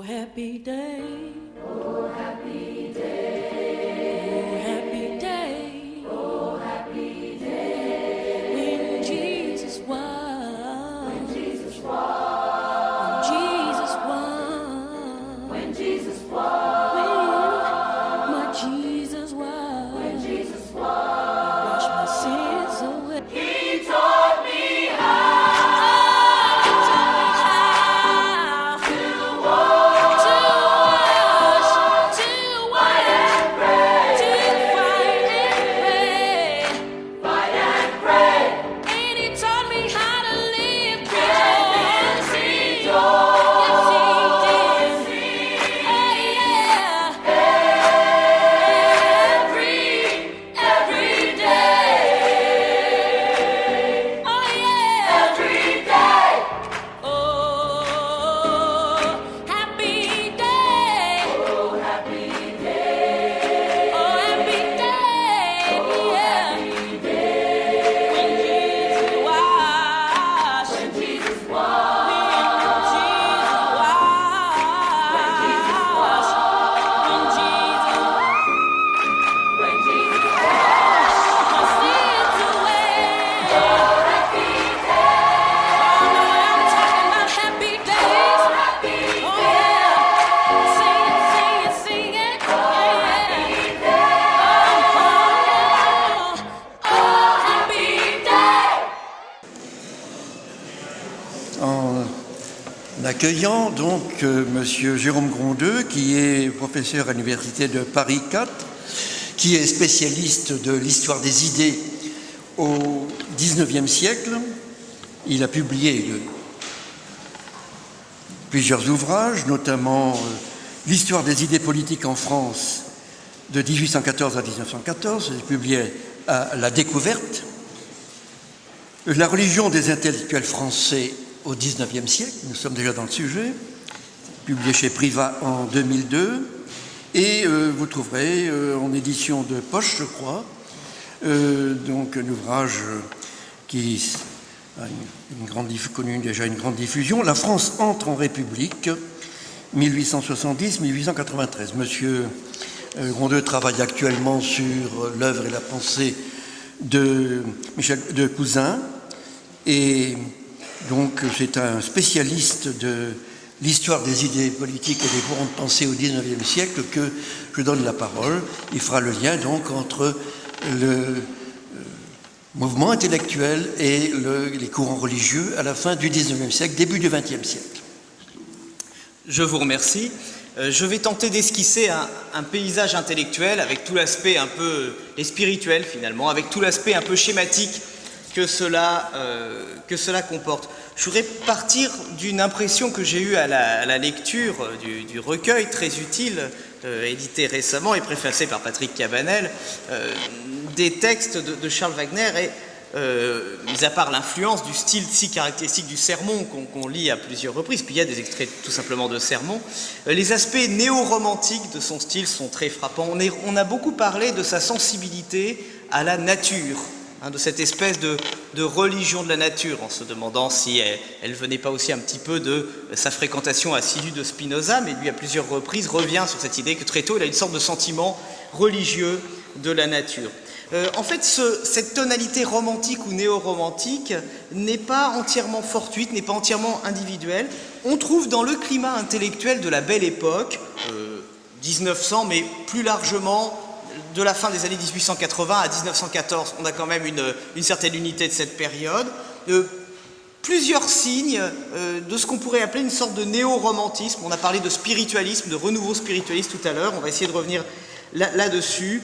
happy day. Oh, happy day. Oh, happy day. Oh, happy day. When Jesus won. When Jesus won. When Jesus won. When Jesus won. When my Jesus won. When Jesus won. Wash my sins away. He taught me how. Accueillant donc Monsieur Jérôme Grondeux, qui est professeur à l'Université de Paris 4, qui est spécialiste de l'histoire des idées au XIXe siècle. Il a publié plusieurs ouvrages, notamment l'histoire des idées politiques en France de 1814 à 1914, il publié à La Découverte, la religion des intellectuels français au XIXe siècle, nous sommes déjà dans le sujet, publié chez Privat en 2002, et vous trouverez en édition de poche, je crois, donc un ouvrage qui a connu déjà une grande diffusion, La France entre en République, 1870-1893. Monsieur Grondeux travaille actuellement sur l'œuvre et la pensée de Cousin, et donc c'est un spécialiste de l'histoire des idées politiques et des courants de pensée au XIXe siècle que je donne la parole. Il fera le lien donc entre le mouvement intellectuel et les courants religieux à la fin du XIXe siècle, début du XXe siècle. Je vous remercie. Je vais tenter d'esquisser un paysage intellectuel avec tout l'aspect un peu et spirituel finalement, avec tout l'aspect un peu schématique que cela comporte. Je voudrais partir d'une impression que j'ai eue à la lecture du recueil très utile, édité récemment et préfacé par Patrick Cabanel, des textes de Charles Wagner et, mis à part l'influence du style si caractéristique du sermon qu'on lit à plusieurs reprises, puis il y a des extraits tout simplement de sermons, les aspects néo-romantiques de son style sont très frappants. On a beaucoup parlé de sa sensibilité à la nature, de cette espèce de religion de la nature, en se demandant si elle venait pas aussi un petit peu de sa fréquentation assidue de Spinoza, mais lui à plusieurs reprises revient sur cette idée que très tôt il a une sorte de sentiment religieux de la nature. En fait, cette tonalité romantique ou néo-romantique n'est pas entièrement fortuite, n'est pas entièrement individuelle. On trouve dans le climat intellectuel de la Belle Époque, 1900, mais plus largement de la fin des années 1880 à 1914, on a quand même une certaine unité de cette période, plusieurs signes de ce qu'on pourrait appeler une sorte de néo-romantisme. On a parlé de spiritualisme, de renouveau spiritualiste tout à l'heure, on va essayer de revenir là-dessus.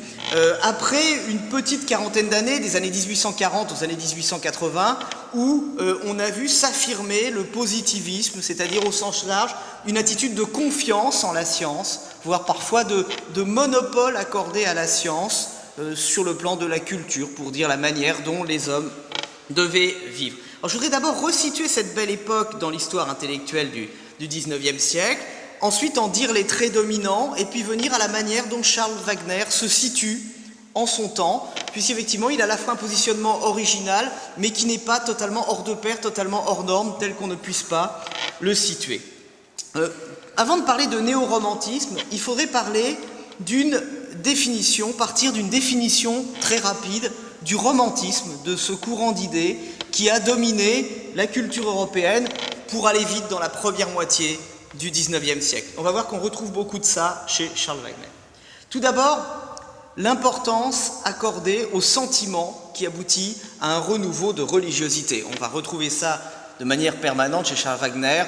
Après une petite quarantaine d'années, des années 1840 aux années 1880, où on a vu s'affirmer le positivisme, c'est-à-dire au sens large, une attitude de confiance en la science, voire parfois de monopole accordé à la science sur le plan de la culture, pour dire la manière dont les hommes devaient vivre. Alors, je voudrais d'abord resituer cette Belle Époque dans l'histoire intellectuelle du XIXe siècle, ensuite en dire les traits dominants, et puis venir à la manière dont Charles Wagner se situe en son temps, puisqu'effectivement il a à la fois un positionnement original, mais qui n'est pas totalement hors de pair, totalement hors norme, tel qu'on ne puisse pas le situer. Avant de parler de néo-romantisme, il faudrait parler partir d'une définition très rapide du romantisme, de ce courant d'idées qui a dominé la culture européenne pour aller vite dans la première moitié du XIXe siècle. On va voir qu'on retrouve beaucoup de ça chez Charles Wagner. Tout d'abord, l'importance accordée au sentiment qui aboutit à un renouveau de religiosité. On va retrouver ça de manière permanente chez Charles Wagner,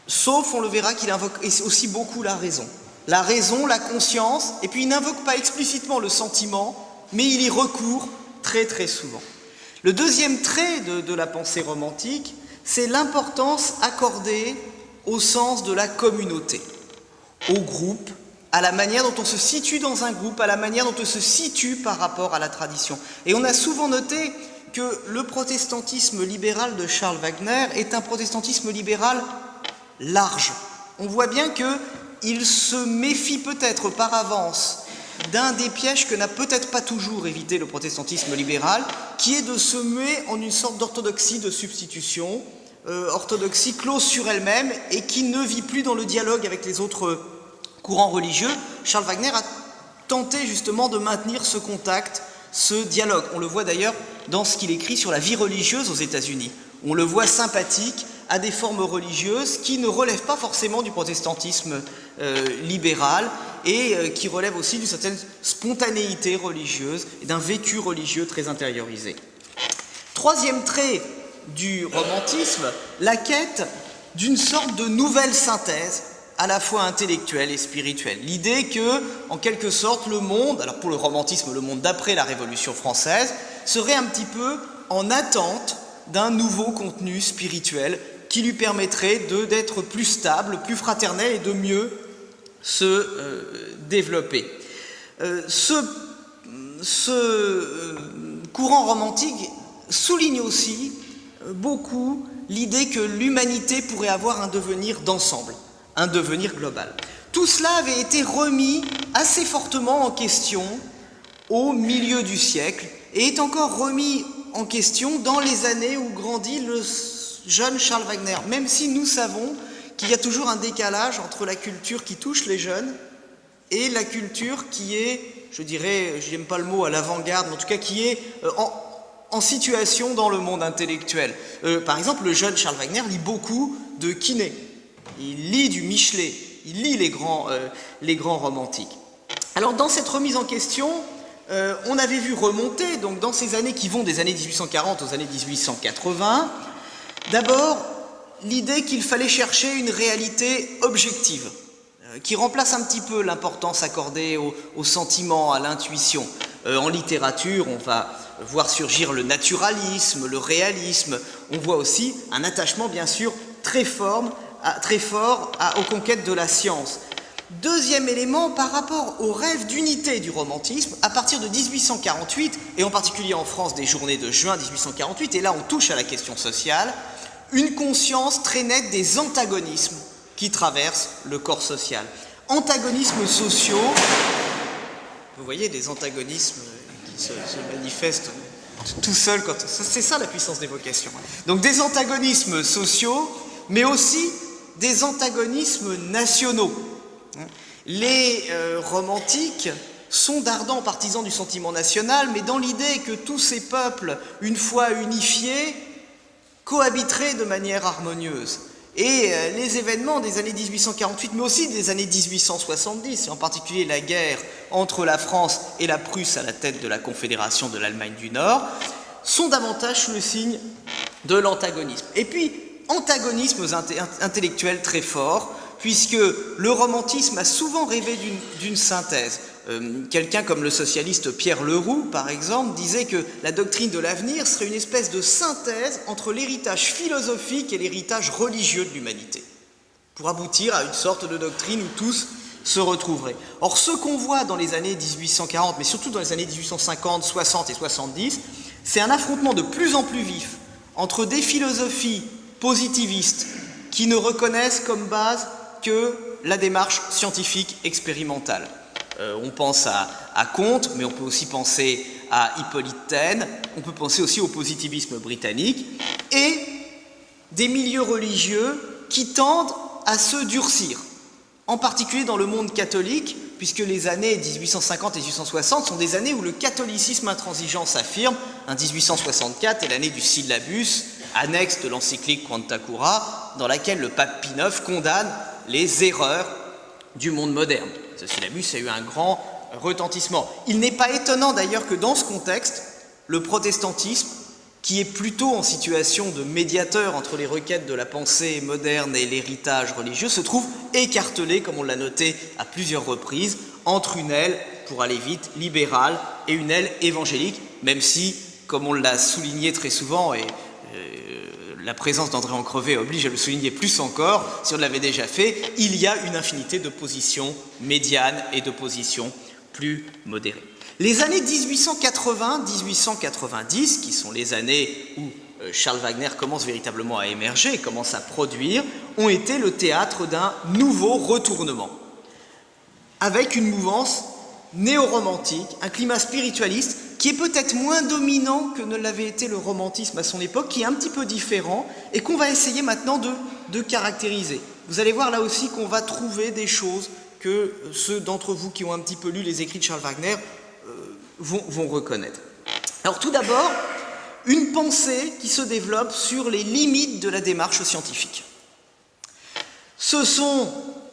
sauf, on le verra, qu'il invoque aussi beaucoup la raison. La raison, la conscience, et puis il n'invoque pas explicitement le sentiment, mais il y recourt très très souvent. Le deuxième trait de la pensée romantique, c'est l'importance accordée au sens de la communauté, au groupe, à la manière dont on se situe dans un groupe, à la manière dont on se situe par rapport à la tradition. Et on a souvent noté que le protestantisme libéral de Charles Wagner est un protestantisme libéral large. On voit bien qu'il se méfie peut-être par avance d'un des pièges que n'a peut-être pas toujours évité le protestantisme libéral, qui est de se muer en une sorte d'orthodoxie de substitution, orthodoxie close sur elle-même et qui ne vit plus dans le dialogue avec les autres courants religieux. Charles Wagner a tenté justement de maintenir ce contact, ce dialogue. On le voit d'ailleurs dans ce qu'il écrit sur la vie religieuse aux États-Unis. On le voit sympathique à des formes religieuses qui ne relèvent pas forcément du protestantisme libéral et qui relèvent aussi d'une certaine spontanéité religieuse et d'un vécu religieux très intériorisé. Troisième trait du romantisme, la quête d'une sorte de nouvelle synthèse à la fois intellectuelle et spirituelle. L'idée que, en quelque sorte, le monde, alors pour le romantisme, le monde d'après la Révolution française, serait un petit peu en attente d'un nouveau contenu spirituel qui lui permettrait d'être plus stable, plus fraternel et de mieux se développer. Ce courant romantique souligne aussi beaucoup l'idée que l'humanité pourrait avoir un devenir d'ensemble, un devenir global. Tout cela avait été remis assez fortement en question au milieu du siècle et est encore remis en question dans les années où grandit le jeune Charles Wagner, même si nous savons qu'il y a toujours un décalage entre la culture qui touche les jeunes et la culture qui est, je dirais, je n'aime pas le mot à l'avant-garde, mais en tout cas qui est en situation dans le monde intellectuel. Par exemple, le jeune Charles Wagner lit beaucoup de Quinet, il lit du Michelet, il lit les grands romantiques. Alors dans cette remise en question, on avait vu remonter, donc dans ces années qui vont des années 1840 aux années 1880, d'abord l'idée qu'il fallait chercher une réalité objective, qui remplace un petit peu l'importance accordée au sentiment, à l'intuition. En littérature, on va voir surgir le naturalisme, le réalisme. On voit aussi un attachement, bien sûr, très fort aux conquêtes de la science. Deuxième élément, par rapport au rêve d'unité du romantisme, à partir de 1848, et en particulier en France des journées de juin 1848, et là on touche à la question sociale, une conscience très nette des antagonismes qui traversent le corps social. Antagonismes sociaux, vous voyez, des antagonismes qui se manifestent tout seuls, c'est ça la puissance d'évocation. Donc des antagonismes sociaux, mais aussi des antagonismes nationaux. Les romantiques sont d'ardents partisans du sentiment national, mais dans l'idée que tous ces peuples, une fois unifiés, cohabiteraient de manière harmonieuse. Et les événements des années 1848, mais aussi des années 1870, et en particulier la guerre entre la France et la Prusse à la tête de la Confédération de l'Allemagne du Nord, sont davantage sous le signe de l'antagonisme. Et puis, antagonismes intellectuels très forts, puisque le romantisme a souvent rêvé d'une synthèse. Quelqu'un comme le socialiste Pierre Leroux, par exemple, disait que la doctrine de l'avenir serait une espèce de synthèse entre l'héritage philosophique et l'héritage religieux de l'humanité, pour aboutir à une sorte de doctrine où tous se retrouveraient. Or, ce qu'on voit dans les années 1840, mais surtout dans les années 1850, 60 et 70, c'est un affrontement de plus en plus vif entre des philosophies positivistes qui ne reconnaissent comme base que la démarche scientifique expérimentale. On pense à Comte, mais on peut aussi penser à Hippolyte Taine, on peut penser aussi au positivisme britannique, et des milieux religieux qui tendent à se durcir, en particulier dans le monde catholique, puisque les années 1850 et 1860 sont des années où le catholicisme intransigeant s'affirme. 1864 est l'année du syllabus, annexe de l'encyclique Quanta Cura, dans laquelle le pape Pie IX condamne les erreurs du monde moderne. Ce syllabus a eu un grand retentissement. Il n'est pas étonnant d'ailleurs que dans ce contexte, le protestantisme, qui est plutôt en situation de médiateur entre les requêtes de la pensée moderne et l'héritage religieux, se trouve écartelé, comme on l'a noté à plusieurs reprises, entre une aile, pour aller vite, libérale et une aile évangélique, même si, comme on l'a souligné très souvent, et la présence d'André Ancrevet oblige à le souligner plus encore, si on l'avait déjà fait, il y a une infinité de positions médianes et de positions plus modérées. Les années 1880-1890, qui sont les années où Charles Wagner commence véritablement à émerger, commence à produire, ont été le théâtre d'un nouveau retournement, avec une mouvance néo-romantique, un climat spiritualiste qui est peut-être moins dominant que ne l'avait été le romantisme à son époque, qui est un petit peu différent et qu'on va essayer maintenant de caractériser. Vous allez voir là aussi qu'on va trouver des choses que ceux d'entre vous qui ont un petit peu lu les écrits de Charles Wagner vont reconnaître. Alors tout d'abord, une pensée qui se développe sur les limites de la démarche scientifique.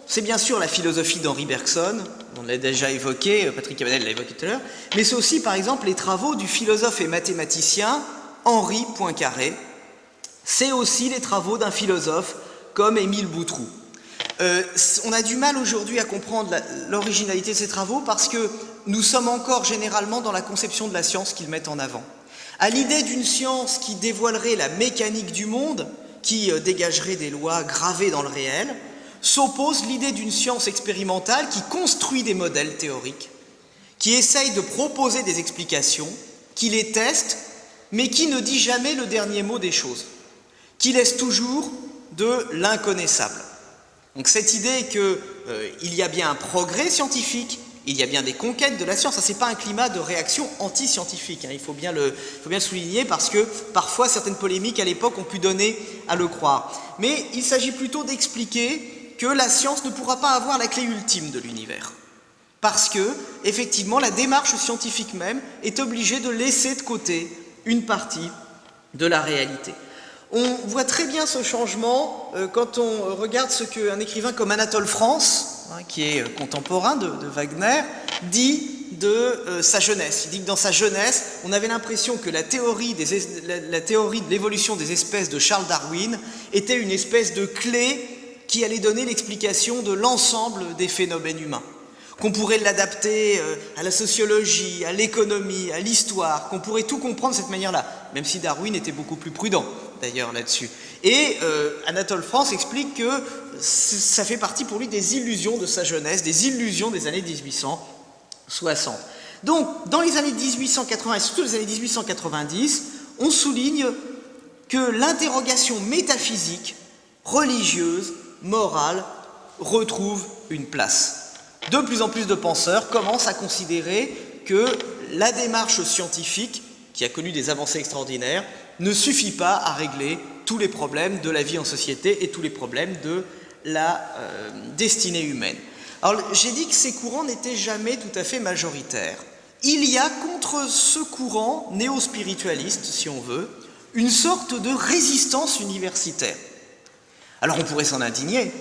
C'est bien sûr la philosophie d'Henri Bergson, on l'a déjà évoqué, Patrick Cabanel l'a évoqué tout à l'heure, mais c'est aussi par exemple les travaux du philosophe et mathématicien Henri Poincaré, c'est aussi les travaux d'un philosophe comme Émile Boutroux. On a du mal aujourd'hui à comprendre l'originalité de ces travaux parce que nous sommes encore généralement dans la conception de la science qu'ils mettent en avant. À l'idée d'une science qui dévoilerait la mécanique du monde, qui dégagerait des lois gravées dans le réel, s'oppose l'idée d'une science expérimentale qui construit des modèles théoriques, qui essaye de proposer des explications, qui les teste, mais qui ne dit jamais le dernier mot des choses, qui laisse toujours de l'inconnaissable. Donc cette idée qu'il y a bien un progrès scientifique, il y a bien des conquêtes de la science, ça c'est pas un climat de réaction anti-scientifique, il faut bien le souligner parce que parfois certaines polémiques à l'époque ont pu donner à le croire. Mais il s'agit plutôt d'expliquer que la science ne pourra pas avoir la clé ultime de l'univers. Parce que, effectivement, la démarche scientifique même est obligée de laisser de côté une partie de la réalité. On voit très bien ce changement quand on regarde ce qu'un écrivain comme Anatole France, qui est contemporain de Wagner, dit de sa jeunesse. Il dit que dans sa jeunesse, on avait l'impression que la théorie de l'évolution des espèces de Charles Darwin était une espèce de clé qui allait donner l'explication de l'ensemble des phénomènes humains. Qu'on pourrait l'adapter à la sociologie, à l'économie, à l'histoire, qu'on pourrait tout comprendre de cette manière-là, même si Darwin était beaucoup plus prudent, d'ailleurs, là-dessus. Et Anatole France explique que ça fait partie pour lui des illusions de sa jeunesse, des illusions des années 1860. Donc, dans les années 1880 et surtout les années 1890, on souligne que l'interrogation métaphysique, religieuse, morale, retrouve une place. De plus en plus de penseurs commencent à considérer que la démarche scientifique, qui a connu des avancées extraordinaires, ne suffit pas à régler tous les problèmes de la vie en société et tous les problèmes de la destinée humaine. Alors, j'ai dit que ces courants n'étaient jamais tout à fait majoritaires. Il y a contre ce courant néo-spiritualiste, si on veut, une sorte de résistance universitaire. Alors, on pourrait s'en indigner,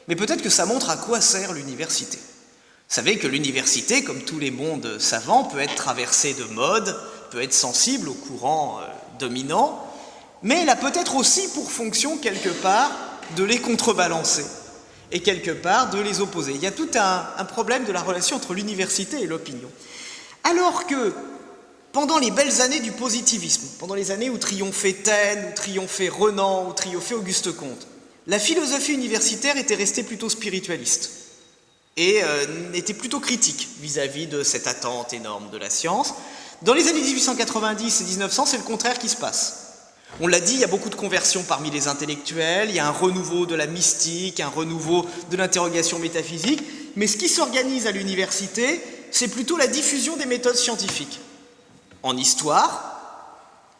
mais peut-être que ça montre à quoi sert l'université. Vous savez que l'université, comme tous les mondes savants, peut être traversée de modes, peut être sensible aux courants dominants, mais elle a peut-être aussi pour fonction, quelque part, de les contrebalancer et quelque part de les opposer. Il y a tout un problème de la relation entre l'université et l'opinion. Alors que, pendant les belles années du positivisme, pendant les années où triomphait Taine, où triomphait Renan, où triomphait Auguste Comte, la philosophie universitaire était restée plutôt spiritualiste et était plutôt critique vis-à-vis de cette attente énorme de la science. Dans les années 1890 et 1900, c'est le contraire qui se passe. On l'a dit, il y a beaucoup de conversions parmi les intellectuels, il y a un renouveau de la mystique, un renouveau de l'interrogation métaphysique, mais ce qui s'organise à l'université, c'est plutôt la diffusion des méthodes scientifiques. En histoire,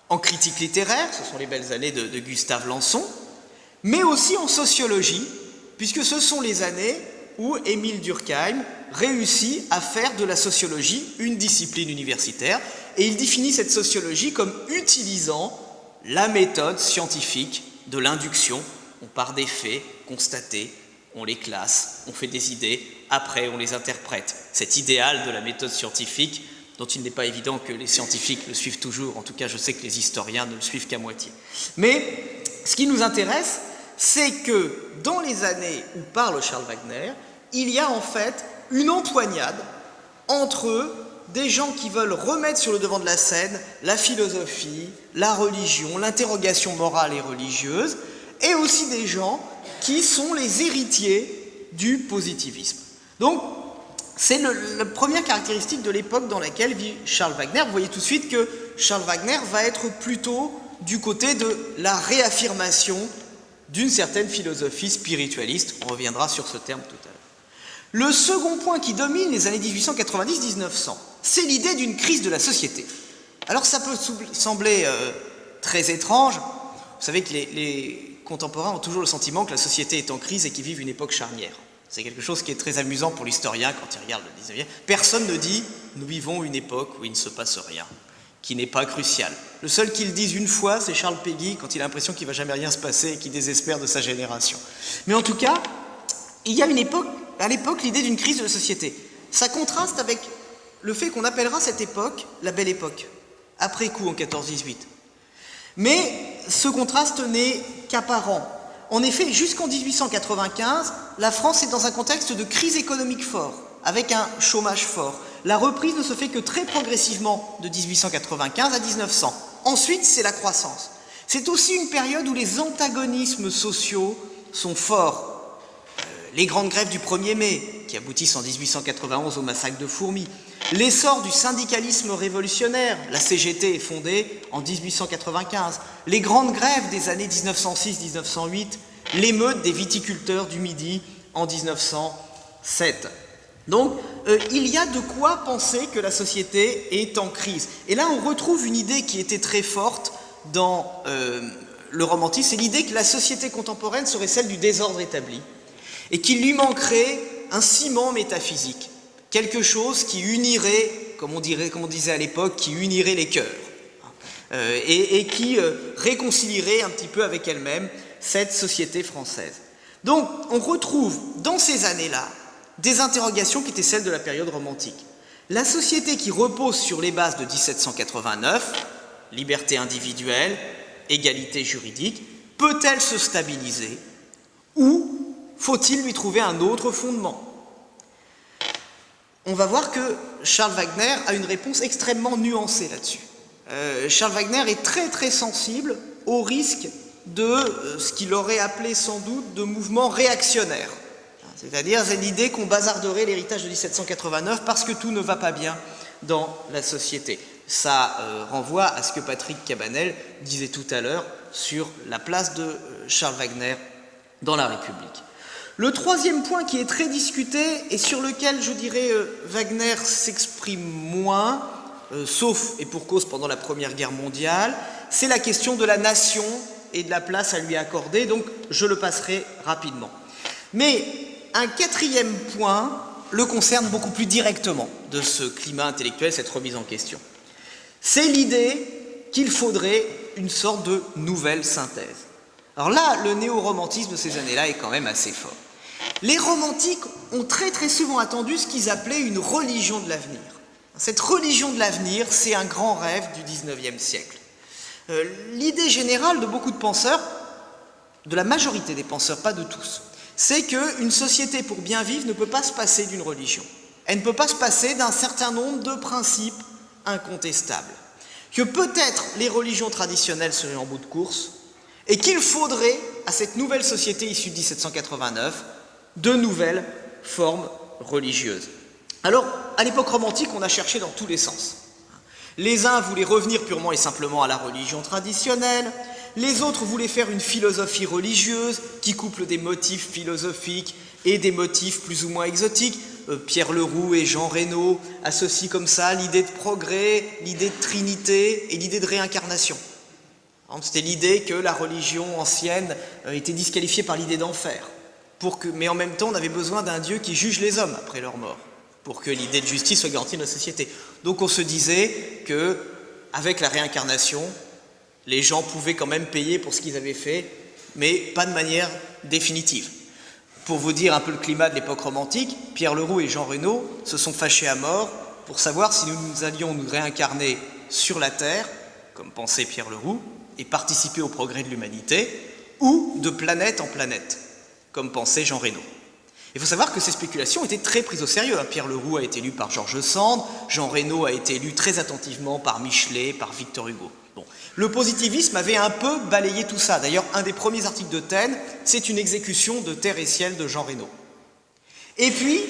en critique littéraire, ce sont les belles années de Gustave Lançon, mais aussi en sociologie, puisque ce sont les années où Émile Durkheim réussit à faire de la sociologie une discipline universitaire, et il définit cette sociologie comme utilisant la méthode scientifique de l'induction. On part des faits constatés, on les classe, on fait des idées, après on les interprète. Cet idéal de la méthode scientifique, dont il n'est pas évident que les scientifiques le suivent toujours, en tout cas je sais que les historiens ne le suivent qu'à moitié. Mais ce qui nous intéresse, c'est que dans les années où parle Charles Wagner, il y a en fait une empoignade entre des gens qui veulent remettre sur le devant de la scène la philosophie, la religion, l'interrogation morale et religieuse, et aussi des gens qui sont les héritiers du positivisme. Donc, c'est la première caractéristique de l'époque dans laquelle vit Charles Wagner. Vous voyez tout de suite que Charles Wagner va être plutôt du côté de la réaffirmation d'une certaine philosophie spiritualiste. On reviendra sur ce terme tout à l'heure. Le second point qui domine les années 1890-1900, c'est l'idée d'une crise de la société. Alors ça peut sembler très étrange. Vous savez que les contemporains ont toujours le sentiment que la société est en crise et qu'ils vivent une époque charnière. C'est quelque chose qui est très amusant pour l'historien quand il regarde le 19e. Personne ne dit « nous vivons une époque où il ne se passe rien », qui n'est pas cruciale. Le seul qui le dise une fois, c'est Charles Péguy, quand il a l'impression qu'il ne va jamais rien se passer et qu'il désespère de sa génération. Mais en tout cas, il y a une époque, à l'époque, l'idée d'une crise de la société. Ça contraste avec le fait qu'on appellera cette époque la Belle Époque, après coup en 14-18. Mais ce contraste n'est qu'apparent. En effet, jusqu'en 1895, la France est dans un contexte de crise économique fort, avec un chômage fort. La reprise ne se fait que très progressivement de 1895 à 1900. Ensuite, c'est la croissance. C'est aussi une période où les antagonismes sociaux sont forts. Les grandes grèves du 1er mai, qui aboutissent en 1891 au massacre de Fourmi. L'essor du syndicalisme révolutionnaire, la CGT est fondée en 1895. Les grandes grèves des années 1906-1908, l'émeute des viticulteurs du Midi en 1907. Donc, il y a de quoi penser que la société est en crise. Et là, on retrouve une idée qui était très forte dans le romantisme, c'est l'idée que la société contemporaine serait celle du désordre établi et qu'il lui manquerait un ciment métaphysique, quelque chose qui unirait, comme on disait à l'époque, qui unirait les cœurs et qui réconcilierait un petit peu avec elle-même cette société française. Donc, on retrouve dans ces années-là des interrogations qui étaient celles de la période romantique. La société qui repose sur les bases de 1789, liberté individuelle, égalité juridique, peut-elle se stabiliser ou faut-il lui trouver un autre fondement? On va voir que Charles Wagner a une réponse extrêmement nuancée là-dessus. Charles Wagner est très très sensible au risque de ce qu'il aurait appelé sans doute de mouvements réactionnaires. C'est-à-dire l'idée qu'on bazarderait l'héritage de 1789 parce que tout ne va pas bien dans la société. Ça renvoie à ce que Patrick Cabanel disait tout à l'heure sur la place de Charles Wagner dans la République. Le troisième point qui est très discuté et sur lequel, je dirais, Wagner s'exprime moins, sauf et pour cause pendant la Première Guerre mondiale, c'est la question de la nation et de la place à lui accorder, donc je le passerai rapidement. Mais un quatrième point le concerne beaucoup plus directement de ce climat intellectuel, cette remise en question. C'est l'idée qu'il faudrait une sorte de nouvelle synthèse. Alors là, le néo-romantisme de ces années-là est quand même assez fort. Les romantiques ont très très souvent attendu ce qu'ils appelaient une religion de l'avenir. Cette religion de l'avenir, c'est un grand rêve du XIXe siècle. L'idée générale de beaucoup de penseurs, de la majorité des penseurs, pas de tous, c'est qu'une société pour bien vivre ne peut pas se passer d'une religion. Elle ne peut pas se passer d'un certain nombre de principes incontestables. Que peut-être les religions traditionnelles seraient en bout de course et qu'il faudrait, à cette nouvelle société issue de 1789, de nouvelles formes religieuses. Alors, à l'époque romantique, on a cherché dans tous les sens. Les uns voulaient revenir purement et simplement à la religion traditionnelle, les autres voulaient faire une philosophie religieuse qui couple des motifs philosophiques et des motifs plus ou moins exotiques. Pierre Leroux et Jean Reynaud associent comme ça l'idée de progrès, l'idée de trinité et l'idée de réincarnation. C'était l'idée que la religion ancienne était disqualifiée par l'idée d'enfer. mais en même temps, on avait besoin d'un Dieu qui juge les hommes après leur mort, pour que l'idée de justice soit garantie dans la société. Donc on se disait que, avec la réincarnation, les gens pouvaient quand même payer pour ce qu'ils avaient fait, mais pas de manière définitive. Pour vous dire un peu le climat de l'époque romantique, Pierre Leroux et Jean Reno se sont fâchés à mort pour savoir si nous allions nous réincarner sur la Terre, comme pensait Pierre Leroux, et participer au progrès de l'humanité, ou de planète en planète, comme pensait Jean Reno. Il faut savoir que ces spéculations étaient très prises au sérieux. Pierre Leroux a été lu par George Sand, Jean Reno a été lu très attentivement par Michelet, par Victor Hugo. Bon. Le positivisme avait un peu balayé tout ça. D'ailleurs, un des premiers articles de Taine, c'est une exécution de Terre et Ciel de Jean Reno. Et puis,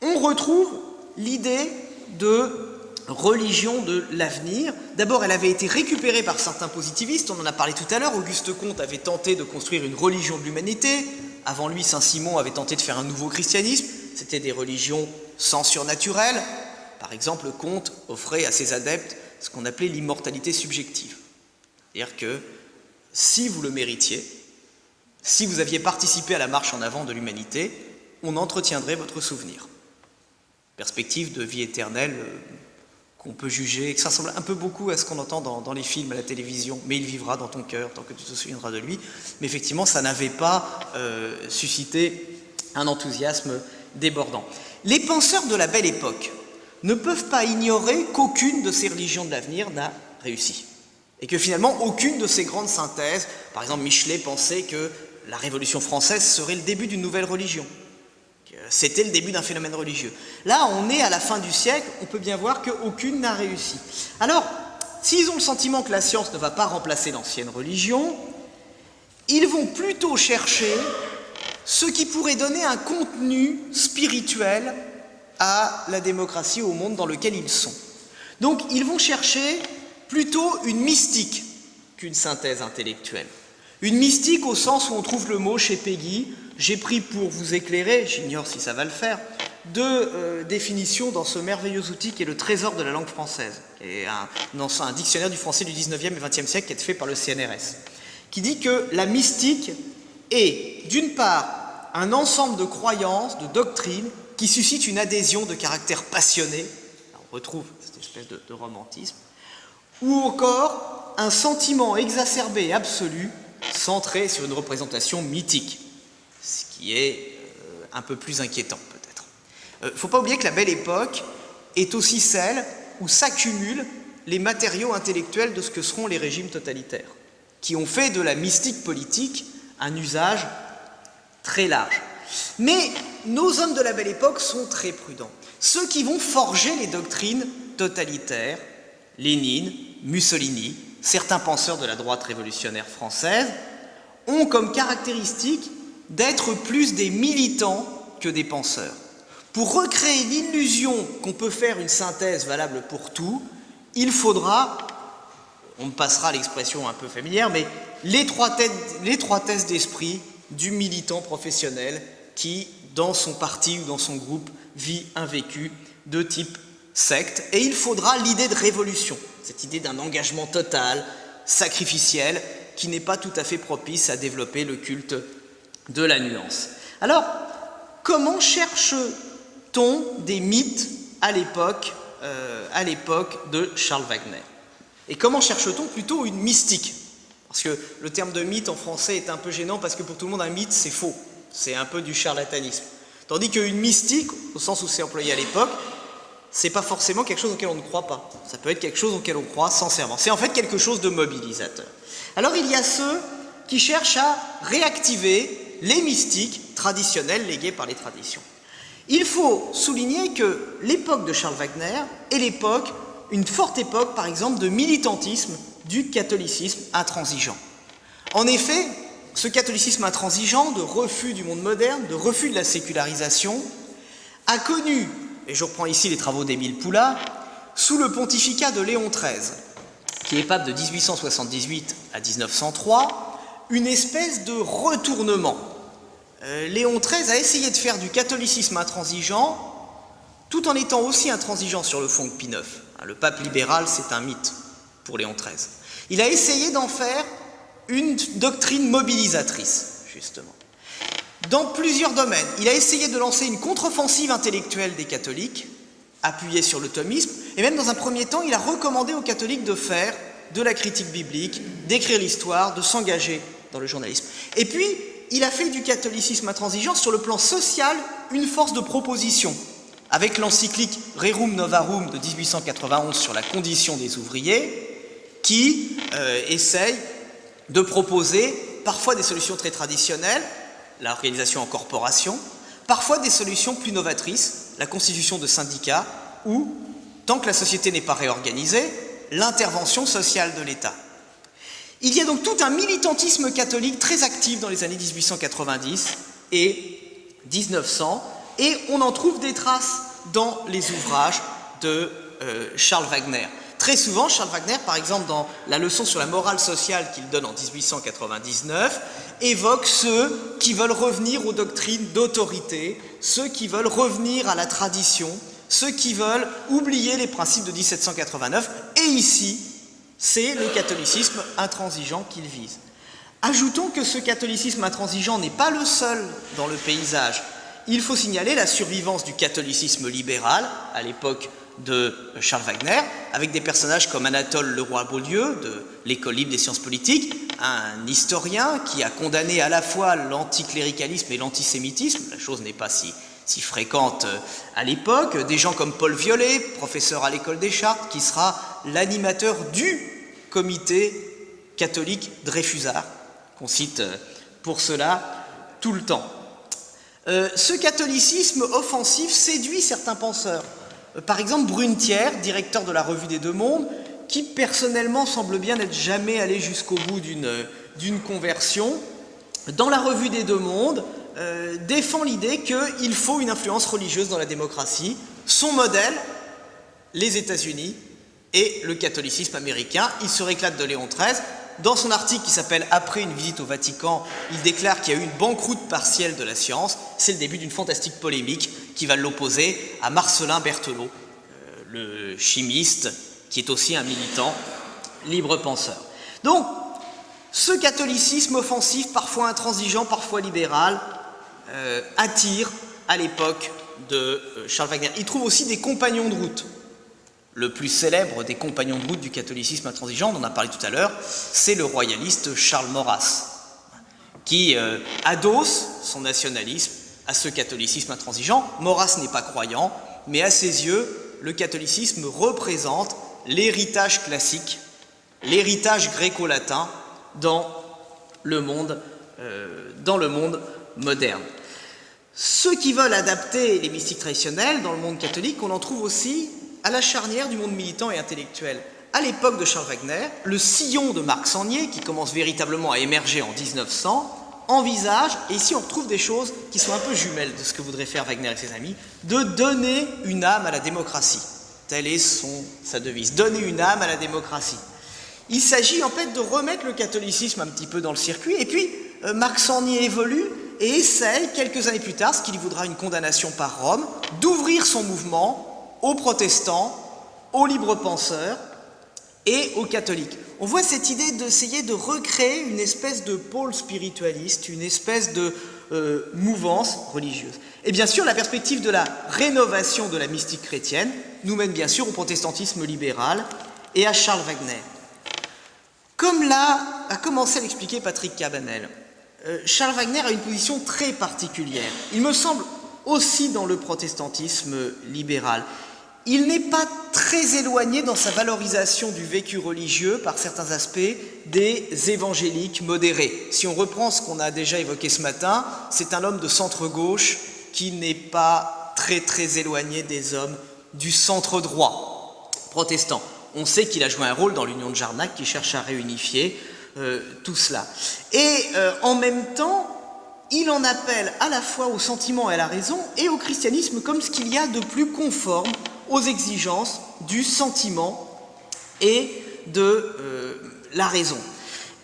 on retrouve l'idée de religion de l'avenir. D'abord, elle avait été récupérée par certains positivistes, on en a parlé tout à l'heure. Auguste Comte avait tenté de construire une religion de l'humanité. Avant lui, Saint-Simon avait tenté de faire un nouveau christianisme. C'était des religions sans surnaturel. Par exemple, Comte offrait à ses adeptes ce qu'on appelait l'immortalité subjective. C'est-à-dire que si vous le méritiez, si vous aviez participé à la marche en avant de l'humanité, on entretiendrait votre souvenir. Perspective de vie éternelle qu'on peut juger, que ça ressemble un peu beaucoup à ce qu'on entend dans les films, à la télévision, mais il vivra dans ton cœur tant que tu te souviendras de lui. Mais effectivement, ça n'avait pas suscité un enthousiasme débordant. Les penseurs de la Belle Époque ne peuvent pas ignorer qu'aucune de ces religions de l'avenir n'a réussi. Et que finalement, aucune de ces grandes synthèses, par exemple Michelet pensait que la Révolution française serait le début d'une nouvelle religion. C'était le début d'un phénomène religieux. Là, on est à la fin du siècle, on peut bien voir qu'aucune n'a réussi. Alors, s'ils ont le sentiment que la science ne va pas remplacer l'ancienne religion, ils vont plutôt chercher ce qui pourrait donner un contenu spirituel à la démocratie, au monde dans lequel ils sont. Donc, ils vont chercher plutôt une mystique qu'une synthèse intellectuelle. Une mystique au sens où on trouve le mot chez Peggy. J'ai pris pour vous éclairer, j'ignore si ça va le faire, deux définitions dans ce merveilleux outil qui est le Trésor de la langue française, qui est un dictionnaire du français du 19e et 20e siècle qui est fait par le CNRS, qui dit que la mystique est, d'une part, un ensemble de croyances, de doctrines, qui suscitent une adhésion de caractère passionné, on retrouve cette espèce de romantisme, ou encore un sentiment exacerbé et absolu, centré sur une représentation mythique, ce qui est un peu plus inquiétant peut-être. Il ne faut pas oublier que la Belle Époque est aussi celle où s'accumulent les matériaux intellectuels de ce que seront les régimes totalitaires, qui ont fait de la mystique politique un usage très large. Mais nos hommes de la Belle Époque sont très prudents. Ceux qui vont forger les doctrines totalitaires, Lénine, Mussolini, certains penseurs de la droite révolutionnaire française, ont comme caractéristique d'être plus des militants que des penseurs. Pour recréer l'illusion qu'on peut faire une synthèse valable pour tout, il faudra, on me passera l'expression un peu familière, mais l'étroitesse d'esprit du militant professionnel qui, dans son parti ou dans son groupe, vit un vécu de type secte. Et il faudra l'idée de révolution, cette idée d'un engagement total, sacrificiel, qui n'est pas tout à fait propice à développer le culte de la nuance. Alors, comment cherche-t-on des mythes à l'époque de Charles Wagner? Et comment cherche-t-on plutôt une mystique? Parce que le terme de mythe en français est un peu gênant parce que pour tout le monde, un mythe, c'est faux. C'est un peu du charlatanisme. Tandis qu'une mystique, au sens où c'est employé à l'époque, c'est pas forcément quelque chose auquel on ne croit pas. Ça peut être quelque chose auquel on croit sincèrement. C'est en fait quelque chose de mobilisateur. Alors il y a ceux qui cherchent à réactiver les mystiques traditionnels légués par les traditions. Il faut souligner que l'époque de Charles Wagner est une forte époque, par exemple, de militantisme du catholicisme intransigeant. En effet, ce catholicisme intransigeant, de refus du monde moderne, de refus de la sécularisation, a connu, et je reprends ici les travaux d'Émile Poulain, sous le pontificat de Léon XIII, qui est pape de 1878 à 1903, une espèce de retournement. Léon XIII a essayé de faire du catholicisme intransigeant, tout en étant aussi intransigeant sur le fond que Pie IX. Le pape libéral, c'est un mythe pour Léon XIII. Il a essayé d'en faire une doctrine mobilisatrice, justement. dans plusieurs domaines. Il a essayé de lancer une contre-offensive intellectuelle des catholiques, appuyée sur le thomisme, et même dans un premier temps, il a recommandé aux catholiques de faire de la critique biblique, d'écrire l'histoire, de s'engager dans le journalisme. Et puis, il a fait du catholicisme intransigeant sur le plan social une force de proposition, avec l'encyclique Rerum Novarum de 1891 sur la condition des ouvriers, qui essaye de proposer parfois des solutions très traditionnelles, l'organisation en corporation, parfois des solutions plus novatrices, la constitution de syndicats ou, tant que la société n'est pas réorganisée, l'intervention sociale de l'État. Il y a donc tout un militantisme catholique très actif dans les années 1890 et 1900, et on en trouve des traces dans les ouvrages de Charles Wagner. Très souvent, Charles Wagner, par exemple, dans la leçon sur la morale sociale qu'il donne en 1899, évoque ceux qui veulent revenir aux doctrines d'autorité, ceux qui veulent revenir à la tradition, ceux qui veulent oublier les principes de 1789, et ici, c'est le catholicisme intransigeant qu'il vise. Ajoutons que ce catholicisme intransigeant n'est pas le seul dans le paysage. Il faut signaler la survivance du catholicisme libéral à l'époque de Charles Wagner, avec des personnages comme Anatole Leroy-Beaulieu de l'École libre des sciences politiques, un historien qui a condamné à la fois l'anticléricalisme et l'antisémitisme, la chose n'est pas si fréquente à l'époque, des gens comme Paul Viollet, professeur à l'École des Chartes, qui sera l'animateur du comité catholique Dreyfusard, qu'on cite pour cela tout le temps. Ce catholicisme offensif séduit certains penseurs. Par exemple, Brunetière, directeur de la Revue des Deux Mondes, qui personnellement semble bien n'être jamais allé jusqu'au bout d'une conversion, dans la Revue des Deux Mondes, défend l'idée qu'il faut une influence religieuse dans la démocratie. Son modèle, les États-Unis et le catholicisme américain. Il se réclame de Léon XIII. Dans son article qui s'appelle « Après une visite au Vatican », il déclare qu'il y a eu une banqueroute partielle de la science. C'est le début d'une fantastique polémique qui va l'opposer à Marcellin Berthelot, le chimiste, qui est aussi un militant libre penseur. Donc, ce catholicisme offensif, parfois intransigeant, parfois libéral, attire à l'époque de Charles Wagner. Il trouve aussi des compagnons de route. Le plus célèbre des compagnons de route du catholicisme intransigeant, on en a parlé tout à l'heure, c'est le royaliste Charles Maurras, qui adosse son nationalisme à ce catholicisme intransigeant. Maurras n'est pas croyant, mais à ses yeux, le catholicisme représente l'héritage classique, l'héritage gréco-latin dans le monde moderne. Ceux qui veulent adapter les mystiques traditionnels dans le monde catholique, on en trouve aussi à la charnière du monde militant et intellectuel. À l'époque de Charles Wagner, le sillon de Marc Sangnier, qui commence véritablement à émerger en 1900, envisage, et ici on retrouve des choses qui sont un peu jumelles de ce que voudrait faire Wagner et ses amis, de donner une âme à la démocratie. Telle est sa devise, donner une âme à la démocratie. Il s'agit en fait de remettre le catholicisme un petit peu dans le circuit, et puis Marc Sangnier évolue et essaye, quelques années plus tard, ce qui lui vaudra une condamnation par Rome, d'ouvrir son mouvement aux protestants, aux libres penseurs et aux catholiques. On voit cette idée d'essayer de recréer une espèce de pôle spiritualiste, une espèce de mouvance religieuse. Et bien sûr, la perspective de la rénovation de la mystique chrétienne nous mène bien sûr au protestantisme libéral et à Charles Wagner. Comme a commencé à l'expliquer Patrick Cabanel, Charles Wagner a une position très particulière. Il me semble aussi dans le protestantisme libéral. Il n'est pas très éloigné dans sa valorisation du vécu religieux, par certains aspects, des évangéliques modérés. Si on reprend ce qu'on a déjà évoqué ce matin, c'est un homme de centre-gauche qui n'est pas très éloigné des hommes du centre-droit protestant. On sait qu'il a joué un rôle dans l'Union de Jarnac qui cherche à réunifier tout cela. Et en même temps, il en appelle à la fois au sentiment et à la raison et au christianisme comme ce qu'il y a de plus conforme aux exigences du sentiment et de la raison.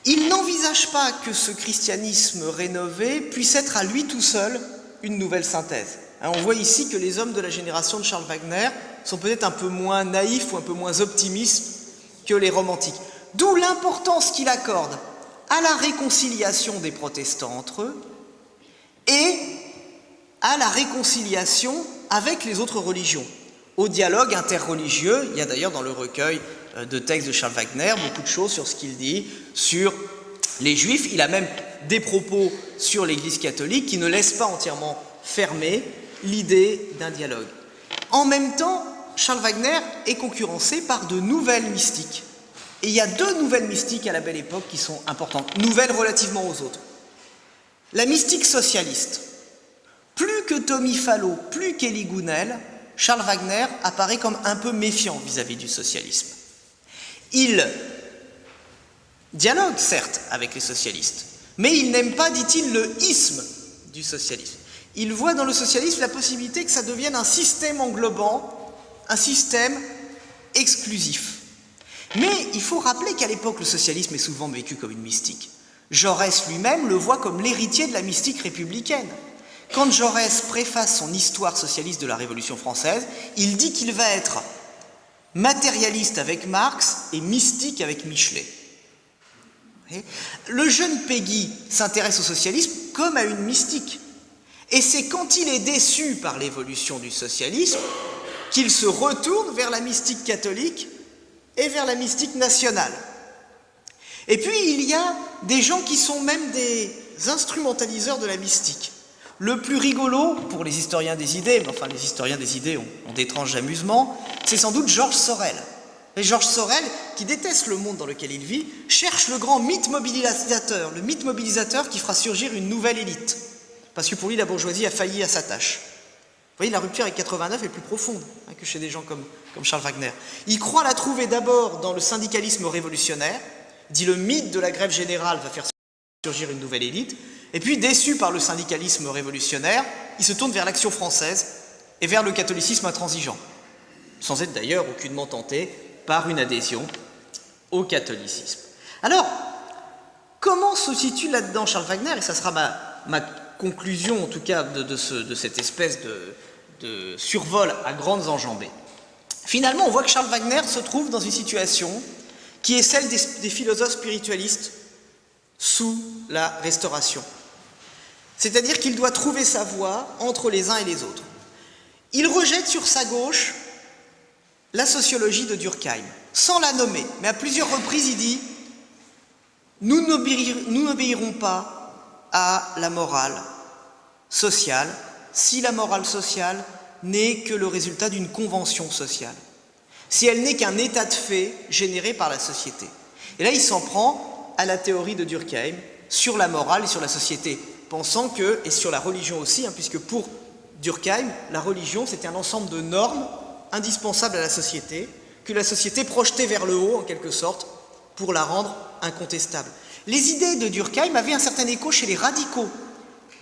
Il n'envisage pas que ce christianisme rénové puisse être à lui tout seul une nouvelle synthèse. On voit ici que les hommes de la génération de Charles Wagner sont peut-être un peu moins naïfs ou un peu moins optimistes que les romantiques. D'où l'importance qu'il accorde à la réconciliation des protestants entre eux et à la réconciliation avec les autres religions, au dialogue interreligieux. Il y a d'ailleurs dans le recueil de textes de Charles Wagner beaucoup de choses sur ce qu'il dit sur les Juifs. Il a même des propos sur l'Église catholique qui ne laissent pas entièrement fermer l'idée d'un dialogue. En même temps, Charles Wagner est concurrencé par de nouvelles mystiques. Et il y a deux nouvelles mystiques à la Belle Époque qui sont importantes, nouvelles relativement aux autres. La mystique socialiste. Plus que Tommy Fallow, plus qu'Élie Gounel, Charles Wagner apparaît comme un peu méfiant vis-à-vis du socialisme. Il dialogue, certes, avec les socialistes, mais il n'aime pas, dit-il, le isme du socialisme. Il voit dans le socialisme la possibilité que ça devienne un système englobant, un système exclusif. Mais il faut rappeler qu'à l'époque, le socialisme est souvent vécu comme une mystique. Jaurès lui-même le voit comme l'héritier de la mystique républicaine. Quand Jaurès préface son histoire socialiste de la Révolution française, il dit qu'il va être matérialiste avec Marx et mystique avec Michelet. Le jeune Péguy s'intéresse au socialisme comme à une mystique. Et c'est quand il est déçu par l'évolution du socialisme qu'il se retourne vers la mystique catholique et vers la mystique nationale. Et puis il y a des gens qui sont même des instrumentaliseurs de la mystique. Le plus rigolo, pour les historiens des idées, mais enfin les historiens des idées ont d'étranges amusements, c'est sans doute Georges Sorel. Et Georges Sorel, qui déteste le monde dans lequel il vit, cherche le grand mythe mobilisateur, le mythe mobilisateur qui fera surgir une nouvelle élite. Parce que pour lui, la bourgeoisie a failli à sa tâche. Vous voyez, la rupture avec 89 est plus profonde que chez des gens comme Charles Wagner. Il croit la trouver d'abord dans le syndicalisme révolutionnaire, dit le mythe de la grève générale va faire surgir une nouvelle élite, et puis déçu par le syndicalisme révolutionnaire, il se tourne vers l'Action française et vers le catholicisme intransigeant, sans être d'ailleurs aucunement tenté par une adhésion au catholicisme. Alors, comment se situe là-dedans Charles Wagner? Et ça sera ma conclusion, en tout cas, de cette espèce de survol à grandes enjambées. Finalement, on voit que Charles Wagner se trouve dans une situation qui est celle des philosophes spiritualistes sous la Restauration. C'est-à-dire qu'il doit trouver sa voie entre les uns et les autres. Il rejette sur sa gauche la sociologie de Durkheim, sans la nommer, mais à plusieurs reprises il dit « Nous n'obéirons pas à la morale sociale si la morale sociale n'est que le résultat d'une convention sociale, si elle n'est qu'un état de fait généré par la société. » Et là, il s'en prend à la théorie de Durkheim sur la morale et sur la société, pensant que, et sur la religion aussi, puisque pour Durkheim, la religion, c'était un ensemble de normes indispensables à la société, que la société projetait vers le haut, en quelque sorte, pour la rendre incontestable. Les idées de Durkheim avaient un certain écho chez les radicaux.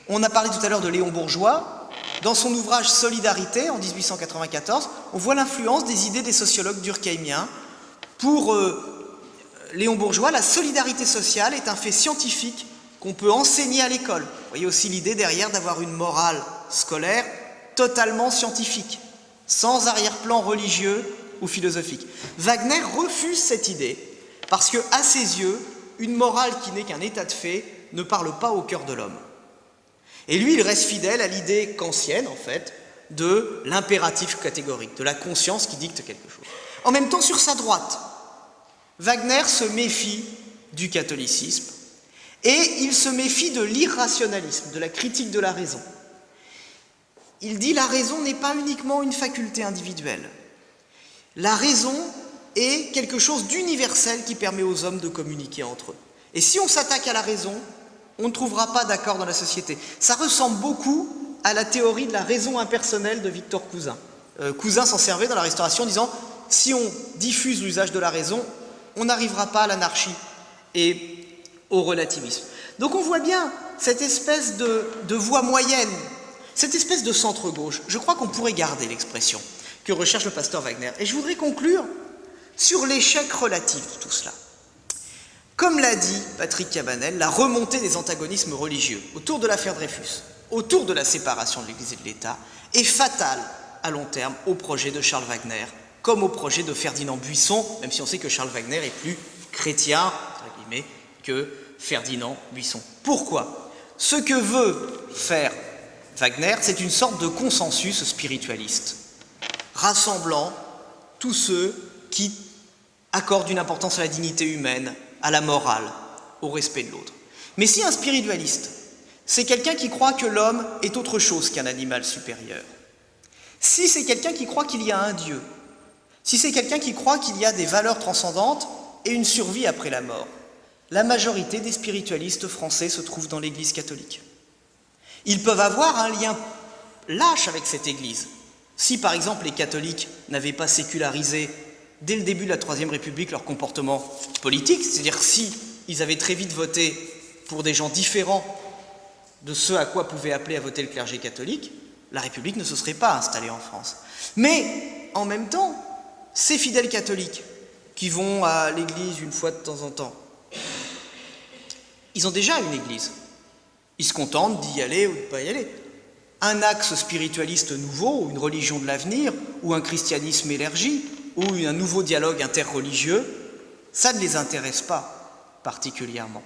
On a parlé tout à l'heure de Léon Bourgeois. Dans son ouvrage Solidarité, en 1894, on voit l'influence des idées des sociologues durkheimiens. Pour Léon Bourgeois, la solidarité sociale est un fait scientifique qu'on peut enseigner à l'école. Vous voyez aussi l'idée derrière d'avoir une morale scolaire totalement scientifique, sans arrière-plan religieux ou philosophique. Wagner refuse cette idée parce que, à ses yeux, une morale qui n'est qu'un état de fait ne parle pas au cœur de l'homme. Et lui, il reste fidèle à l'idée kantienne, en fait, de l'impératif catégorique, de la conscience qui dicte quelque chose. En même temps, sur sa droite, Wagner se méfie du catholicisme et il se méfie de l'irrationalisme, de la critique de la raison. Il dit la raison n'est pas uniquement une faculté individuelle. La raison est quelque chose d'universel qui permet aux hommes de communiquer entre eux. Et si on s'attaque à la raison, on ne trouvera pas d'accord dans la société. Ça ressemble beaucoup à la théorie de la raison impersonnelle de Victor Cousin. Cousin s'en servait dans la Restauration en disant « si on diffuse l'usage de la raison, on n'arrivera pas à l'anarchie et au relativisme ». Donc on voit bien cette espèce de voie moyenne, cette espèce de centre-gauche. Je crois qu'on pourrait garder l'expression que recherche le pasteur Wagner. Et je voudrais conclure sur l'échec relatif de tout cela. Comme l'a dit Patrick Cabanel, la remontée des antagonismes religieux autour de l'affaire Dreyfus, autour de la séparation de l'Église et de l'État, est fatale à long terme au projet de Charles Wagner, comme au projet de Ferdinand Buisson, même si on sait que Charles Wagner est plus chrétien, entre guillemets, que Ferdinand Buisson. Pourquoi ? Ce que veut faire Wagner, c'est une sorte de consensus spiritualiste, rassemblant tous ceux qui accordent une importance à la dignité humaine, à la morale, au respect de l'autre. Mais si un spiritualiste, c'est quelqu'un qui croit que l'homme est autre chose qu'un animal supérieur, si c'est quelqu'un qui croit qu'il y a un Dieu, si c'est quelqu'un qui croit qu'il y a des valeurs transcendantes et une survie après la mort, la majorité des spiritualistes français se trouvent dans l'Église catholique. Ils peuvent avoir un lien lâche avec cette Église. Si par exemple les catholiques n'avaient pas sécularisé dès le début de la Troisième République leur comportement politique, c'est-à-dire si ils avaient très vite voté pour des gens différents de ceux à quoi pouvait appeler à voter le clergé catholique, la République ne se serait pas installée en France. Mais en même temps, ces fidèles catholiques qui vont à l'église une fois de temps en temps, ils ont déjà une église. Ils se contentent d'y aller ou de ne pas y aller. Un axe spiritualiste nouveau, une religion de l'avenir, ou un christianisme élargi, ou un nouveau dialogue interreligieux, ça ne les intéresse pas particulièrement.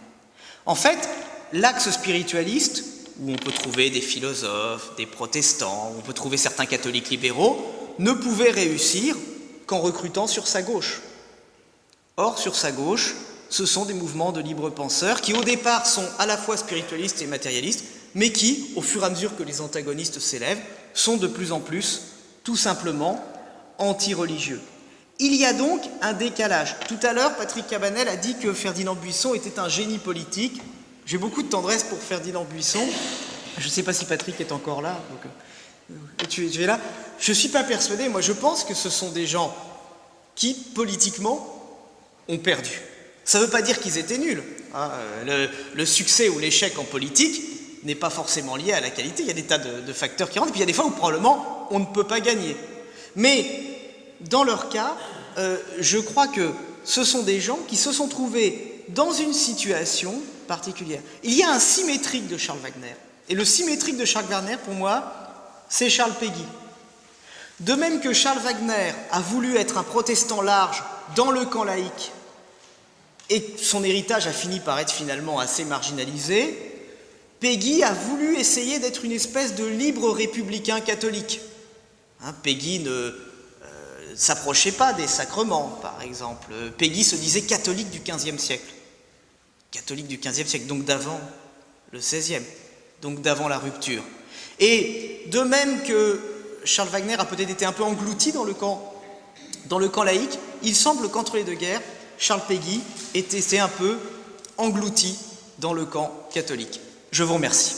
En fait, l'axe spiritualiste, où on peut trouver des philosophes, des protestants, où on peut trouver certains catholiques libéraux, ne pouvait réussir qu'en recrutant sur sa gauche. Or, sur sa gauche, ce sont des mouvements de libres penseurs qui, au départ, sont à la fois spiritualistes et matérialistes, mais qui, au fur et à mesure que les antagonistes s'élèvent, sont de plus en plus, tout simplement, anti-religieux. Il y a donc un décalage. Tout à l'heure, Patrick Cabanel a dit que Ferdinand Buisson était un génie politique. J'ai beaucoup de tendresse pour Ferdinand Buisson. Je ne sais pas si Patrick est encore là. Donc, tu es là. Je ne suis pas persuadé. Moi, je pense que ce sont des gens qui, politiquement, ont perdu. Ça ne veut pas dire qu'ils étaient nuls. Le succès ou l'échec en politique n'est pas forcément lié à la qualité. Il y a des tas de facteurs qui rentrent. Et puis il y a des fois où probablement on ne peut pas gagner. Mais dans leur cas, je crois que ce sont des gens qui se sont trouvés dans une situation particulière. Il y a un symétrique de Charles Wagner. Et le symétrique de Charles Wagner, pour moi, c'est Charles Péguy. De même que Charles Wagner a voulu être un protestant large dans le camp laïque, et son héritage a fini par être finalement assez marginalisé, Péguy a voulu essayer d'être une espèce de libre républicain catholique. Péguy ne s'approchait pas des sacrements, par exemple. Péguy se disait catholique du XVe siècle. Catholique du XVe siècle, donc d'avant le XVIe, donc d'avant la rupture. Et de même que Charles Wagner a peut-être été un peu englouti dans le camp laïque, il semble qu'entre les deux guerres, Charles Péguy était un peu englouti dans le camp catholique. Je vous remercie.